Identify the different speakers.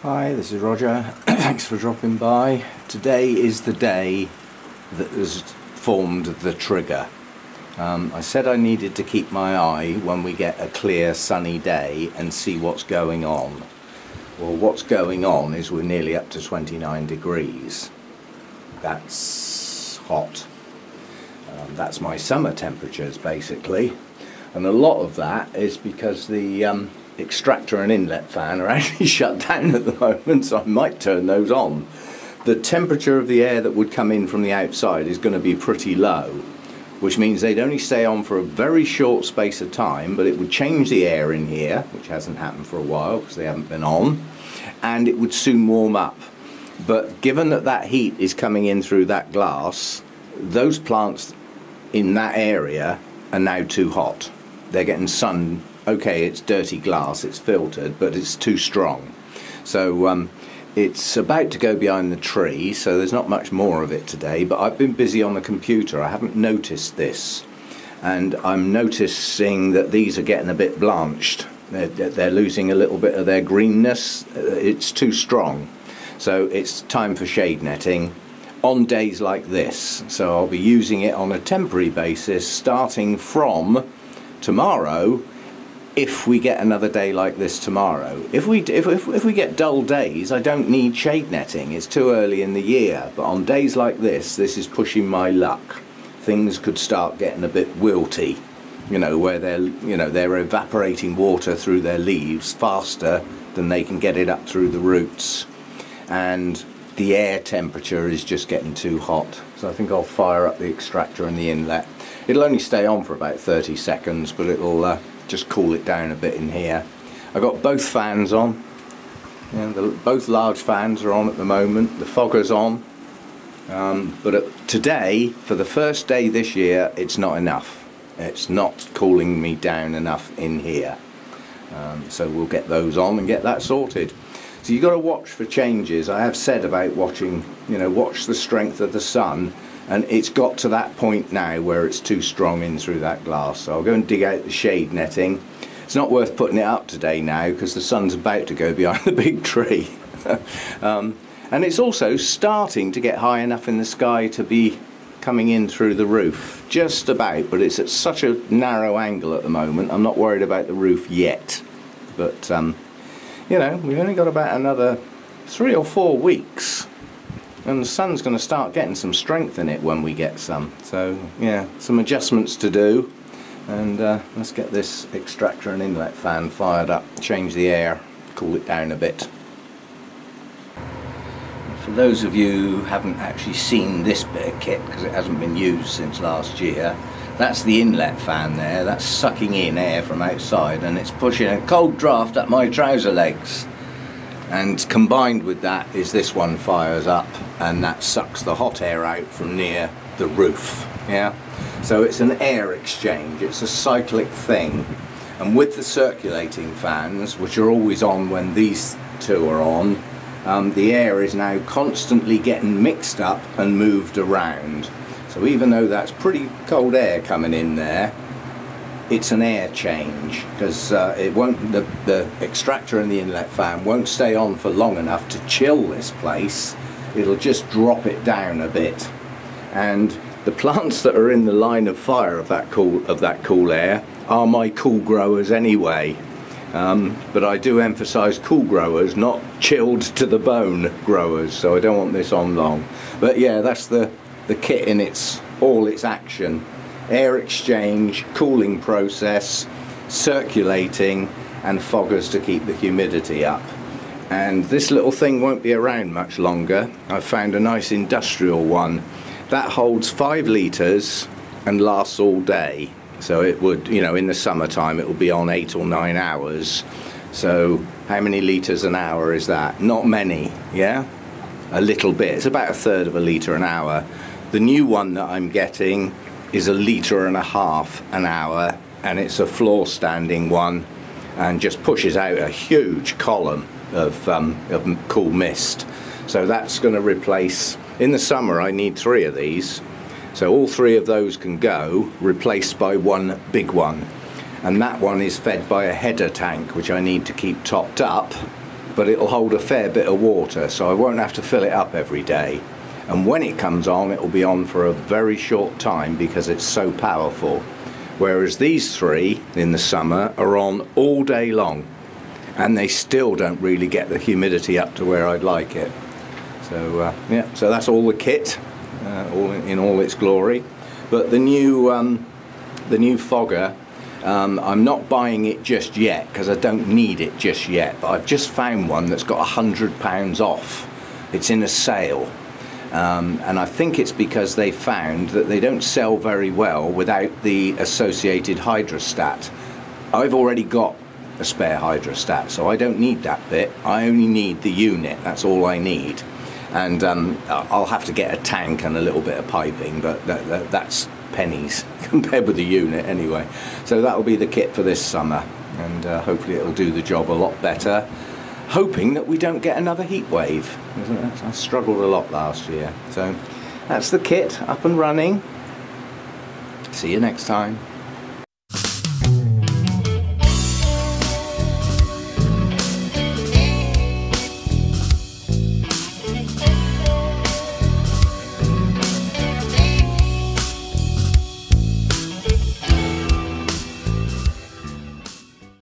Speaker 1: Hi, this is Roger. Thanks for dropping by. Today is the day that has formed the trigger. I said I needed to keep my eye when we get a clear sunny day and see what's going on. Well, what's going on is we're nearly up to 29 degrees. That's hot. That's my summer temperatures basically, and a lot of that is because the extractor and inlet fan are actually shut down at the moment, so I might turn those on. The temperature of the air that would come in from the outside is going to be pretty low, which means they'd only stay on for a very short space of time, but it would change the air in here, which hasn't happened for a while because they haven't been on, and it would soon warm up. But given that that heat is coming in through that glass, those plants in that area are now too hot. They're getting sun. Okay, it's dirty glass, it's filtered, but it's too strong. So it's about to go behind the tree, so there's not much more of it today, but I've been busy on the computer. I haven't noticed this, and I'm noticing that these are getting a bit blanched. They're losing a little bit of their greenness. It's too strong. So it's time for shade netting on days like this. So I'll be using it on a temporary basis starting from tomorrow, if we get another day like this tomorrow. If we get dull days, I don't need shade netting. It's too early in the year. But on days like this is pushing my luck. Things could start getting a bit wilty, you know, where they're evaporating water through their leaves faster than they can get it up through the roots, and the air temperature is just getting too hot. So I think I'll fire up the extractor and the inlet. It'll only stay on for about 30 seconds, but it'll just cool it down a bit in here. I've got both fans on. Both large fans are on at the moment. The fogger's on. But today, for the first day this year, it's not enough. It's not cooling me down enough in here. So we'll get those on and get that sorted. So you've got to watch for changes. I have said about watching, watch the strength of the sun, and it's got to that point now where it's too strong in through that glass. So I'll go and dig out the shade netting. It's not worth putting it up today now because the sun's about to go behind the big tree. And it's also starting to get high enough in the sky to be coming in through the roof. Just about, but it's at such a narrow angle at the moment. I'm not worried about the roof yet. But we've only got about another 3 or 4 weeks, and the sun's going to start getting some strength in it when we get some. So yeah, some adjustments to do, and let's get this extractor and inlet fan fired up, change the air, cool it down a bit. For those of you who haven't actually seen this bit of kit, because it hasn't been used since last year, that's the inlet fan there. That's sucking in air from outside, and it's pushing a cold draft up my trouser legs. And combined with that is this one fires up, and that sucks the hot air out from near the roof. Yeah, so it's an air exchange. It's a cyclic thing, and with the circulating fans, which are always on when these two are on, the air is now constantly getting mixed up and moved around. So even though that's pretty cold air coming in there, it's an air change, because the extractor and the inlet fan won't stay on for long enough to chill this place. It'll just drop it down a bit. And the plants that are in the line of fire of that cool air are my cool growers anyway. But I do emphasize cool growers, not chilled to the bone growers, so I don't want this on long. But yeah, that's the kit in all its action. Air exchange, cooling process, circulating, and foggers to keep the humidity up. And this little thing won't be around much longer. I've found a nice industrial one that holds 5 litres and lasts all day. So it would, in the summertime it will be on 8 or 9 hours. So how many litres an hour is that? Not many, yeah? A little bit. It's about 1/3 of a litre an hour. The new one that I'm getting is 1.5 litres an hour, and it's a floor standing one, and just pushes out a huge column of cool mist. So that's going to replace, in the summer I need 3 of these, so all 3 of those can go, replaced by one big one. and that one is fed by a header tank which I need to keep topped up but it'll hold a fair bit of water, so I won't have to fill it up every day. And when it comes on, it will be on for a very short time because it's so powerful. Whereas these three in the summer are on all day long, and they still don't really get the humidity up to where I'd like it. So yeah, so that's all the kit, all in all its glory. But the new fogger, I'm not buying it just yet because I don't need it just yet. But I've just found one that's got £100 off. It's in a sale. And I think it's because they found that they don't sell very well without the associated hydrostat. I've already got a spare hydrostat, so I don't need that bit. I only need the unit, that's all I need. And I'll have to get a tank and a little bit of piping, but that's pennies compared with the unit anyway. So that'll be the kit for this summer, and hopefully it'll do the job a lot better. Hoping that we don't get another heat wave. I struggled a lot last year. So that's the kit up and running. See you next time.